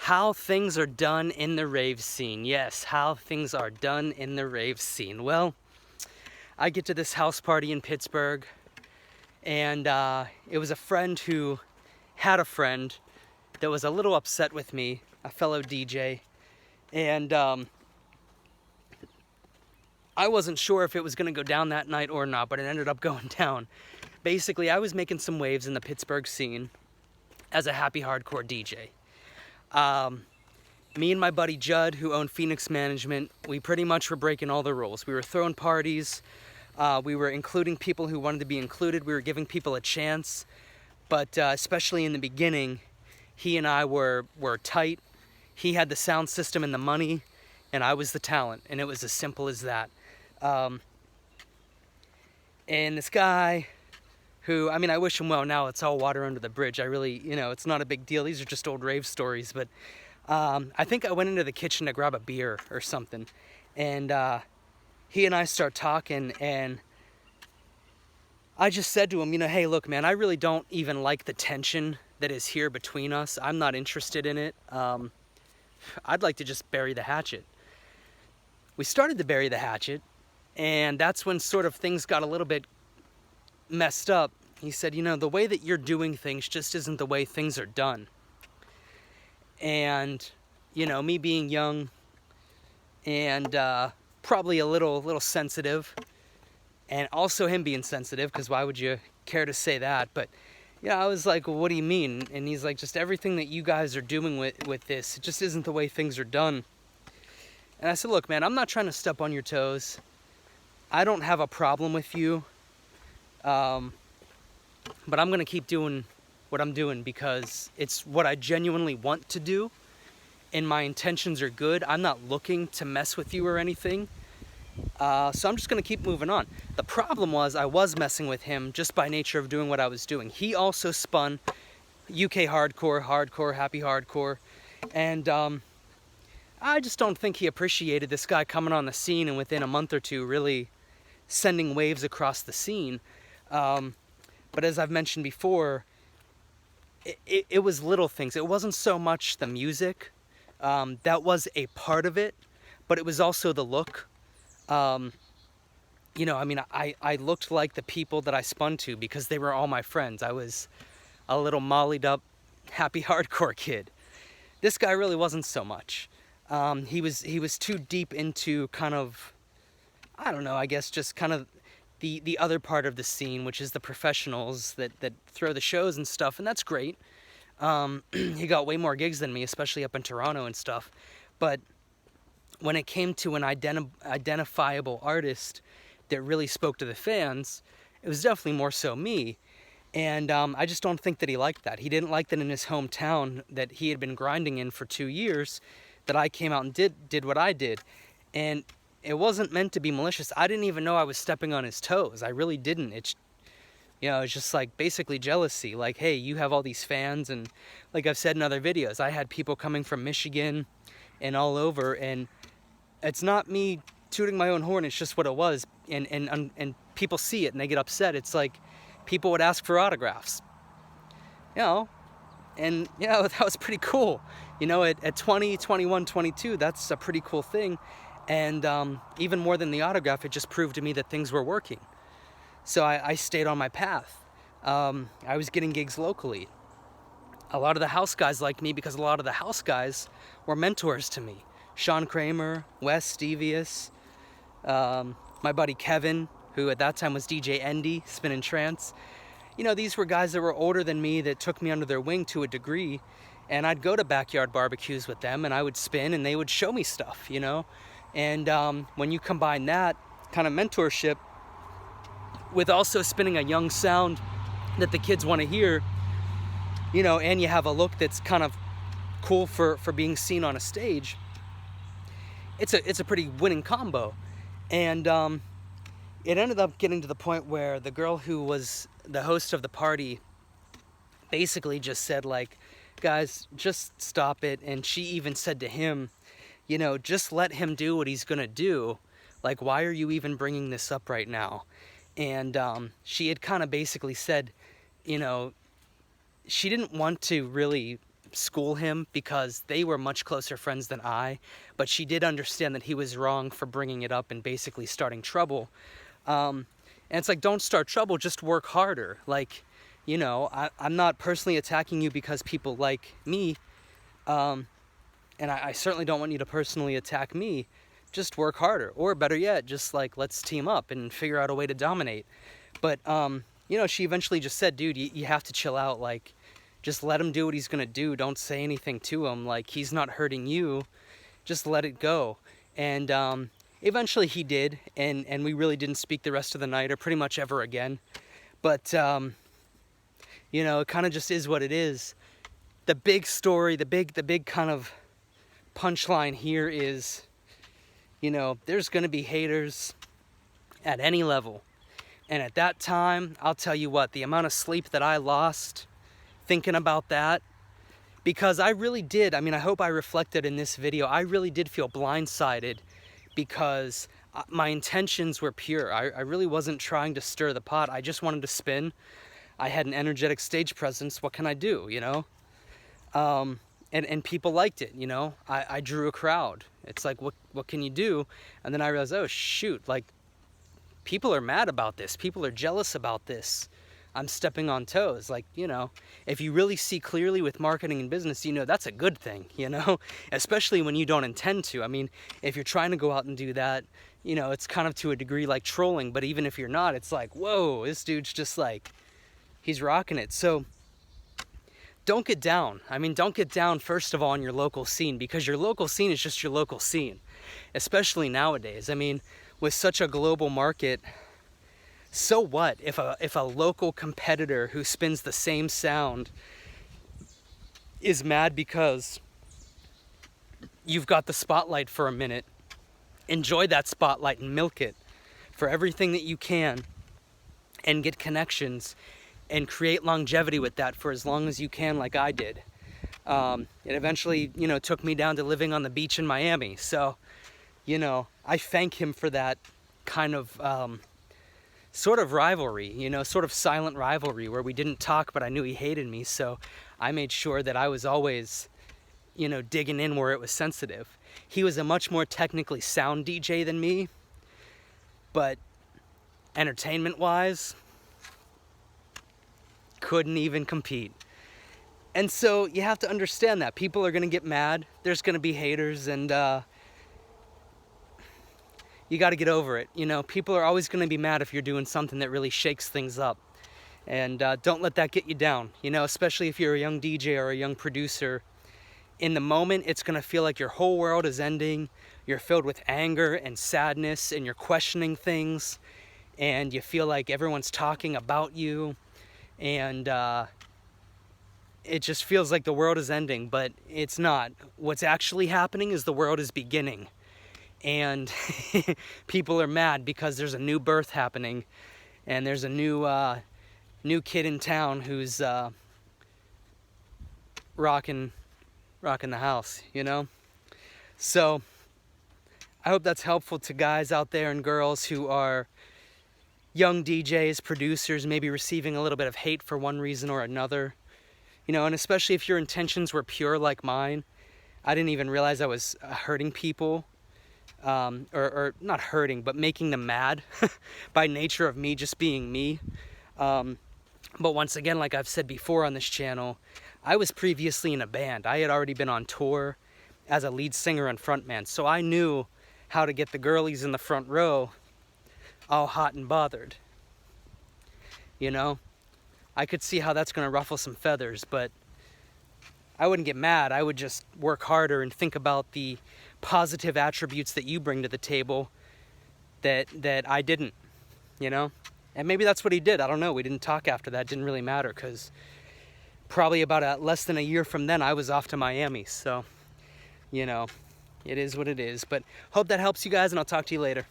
How things are done in the rave scene. Yes, how things are done in the rave scene. Well, I get to this house party in Pittsburgh, and it was a friend who had a friend that was a little upset with me, a fellow DJ, and I wasn't sure if it was going to go down that night or not, but it ended up going down. Basically, I was making some waves in the Pittsburgh scene as a happy hardcore DJ. Me and my buddy Judd, who owned Phoenix Management, we pretty much were breaking all the rules. We were throwing parties, we were including people who wanted to be included, we were giving people a chance, but especially in the beginning, he and I were tight. He had the sound system and the money, and I was the talent, and it was as simple as that. And this guy, who, I mean, I wish him well now, it's all water under the bridge. I really, it's not a big deal. These are just old rave stories, but I think I went into the kitchen to grab a beer or something, and he and I start talking, and I just said to him, hey, look, man, I really don't even like the tension that is here between us. I'm not interested in it. I'd like to just bury the hatchet. We started to bury the hatchet, and that's when sort of things got a little bit messed up. He said, the way that you're doing things just isn't the way things are done. And, me being young and probably a little sensitive, and also him being sensitive, because why would you care to say that? But, I was like, well, what do you mean? And he's like, just everything that you guys are doing with this, it just isn't the way things are done. And I said, look, man, I'm not trying to step on your toes. I don't have a problem with you. But I'm going to keep doing what I'm doing because it's what I genuinely want to do, and my intentions are good. I'm not looking to mess with you or anything. So I'm just going to keep moving on. The problem was I was messing with him just by nature of doing what I was doing. He also spun UK hardcore, happy hardcore, and I just don't think he appreciated this guy coming on the scene and within a month or two really sending waves across the scene. But as I've mentioned before, it was little things. It wasn't so much the music. That was a part of it, but it was also the look. I looked like the people that I spun to because they were all my friends. I was a little mollied up, happy hardcore kid. This guy really wasn't so much. He was too deep into kind of, I don't know, I guess just kind of the other part of the scene, which is the professionals that throw the shows and stuff, and that's great. He got way more gigs than me, especially up in Toronto and stuff. But when it came to an identifiable artist that really spoke to the fans, it was definitely more so me. And I just don't think that he liked that. He didn't like that in his hometown that he had been grinding in for 2 years, that I came out and did what I did. And it wasn't meant to be malicious. I didn't even know I was stepping on his toes. I really didn't. It's just like basically jealousy. Like, hey, you have all these fans, and like I've said in other videos, I had people coming from Michigan and all over, and it's not me tooting my own horn, it's just what it was. And people see it and they get upset. It's like people would ask for autographs. And that was pretty cool. At 20, 21, 22, that's a pretty cool thing. And even more than the autograph, it just proved to me that things were working. So I stayed on my path. I was getting gigs locally. A lot of the house guys liked me because a lot of the house guys were mentors to me. Sean Kramer, Wes Devious, my buddy Kevin, who at that time was DJ Endy, Spinnin' Trance. These were guys that were older than me that took me under their wing to a degree. And I'd go to backyard barbecues with them, and I would spin, and they would show me stuff, And when you combine that kind of mentorship with also spinning a young sound that the kids want to hear, and you have a look that's kind of cool for being seen on a stage, it's a pretty winning combo. And it ended up getting to the point where the girl who was the host of the party basically just said, like, guys, just stop it. And she even said to him, just let him do what he's gonna do. Like, why are you even bringing this up right now? And she had kind of basically said, she didn't want to really school him because they were much closer friends than I, but she did understand that he was wrong for bringing it up and basically starting trouble. And it's like, don't start trouble, just work harder. Like, you know, I'm not personally attacking you because people like me, and I certainly don't want you to personally attack me. Just work harder, or better yet, just like, let's team up and figure out a way to dominate. But, you know, she eventually just said, dude, you have to chill out. Like, just let him do what he's gonna do. Don't say anything to him. Like, he's not hurting you. Just let it go. And eventually he did, and we really didn't speak the rest of the night or pretty much ever again. But, you know, it kind of just is what it is. The big story, the big kind of punchline here is, you know, there's gonna be haters at any level. And at that time, I'll tell you what, the amount of sleep that I lost thinking about that, because I really did, I mean, I hope I reflected in this video, I really did feel blindsided because my intentions were pure. I really wasn't trying to stir the pot. I just wanted to spin. I had an energetic stage presence. What can I do, you know? And people liked it, you know? I drew a crowd. It's like, what can you do? And then I realized, oh, shoot, like, people are mad about this. People are jealous about this. I'm stepping on toes. Like, you know, if you really see clearly with marketing and business, you know, that's a good thing, you know, especially when you don't intend to. I mean, if you're trying to go out and do that, you know, it's kind of to a degree like trolling, but even if you're not, it's like, whoa, this dude's just like, he's rocking it. So don't get down. I mean, don't get down, first of all, in your local scene, because your local scene is just your local scene, especially nowadays. I mean, with such a global market, so what if a local competitor who spins the same sound is mad because you've got the spotlight for a minute? Enjoy that spotlight and milk it for everything that you can, and get connections and create longevity with that for as long as you can, like I did. It eventually, you know, took me down to living on the beach in Miami. So, you know, I thank him for that kind of sort of rivalry, you know, sort of silent rivalry where we didn't talk, but I knew he hated me. So I made sure that I was always, you know, digging in where it was sensitive. He was a much more technically sound DJ than me, but entertainment-wise, couldn't even compete. And so you have to understand that people are going to get mad. There's going to be haters, and you got to get over it. You know, people are always going to be mad if you're doing something that really shakes things up. And don't let that get you down, you know, especially if you're a young DJ or a young producer. In the moment, it's going to feel like your whole world is ending. You're filled with anger and sadness, and you're questioning things, and you feel like everyone's talking about you, and it just feels like the world is ending, but it's not. What's actually happening is the world is beginning, and people are mad because there's a new birth happening, and there's a new kid in town who's rocking the house, you know? So I hope that's helpful to guys out there and girls who are young DJs, producers, maybe receiving a little bit of hate for one reason or another. You know, and especially if your intentions were pure like mine. I didn't even realize I was hurting people. Or not hurting, but making them mad by nature of me just being me. But once again, like I've said before on this channel, I was previously in a band. I had already been on tour as a lead singer and frontman, so I knew how to get the girlies in the front row all hot and bothered. You know, I could see how that's going to ruffle some feathers, but I wouldn't get mad. I would just work harder and think about the positive attributes that you bring to the table that I didn't, you know? And maybe that's what he did. I don't know. We didn't talk after that. It didn't really matter, because probably about less than a year from then, I was off to Miami. So, you know, it is what it is. But hope that helps you guys, and I'll talk to you later.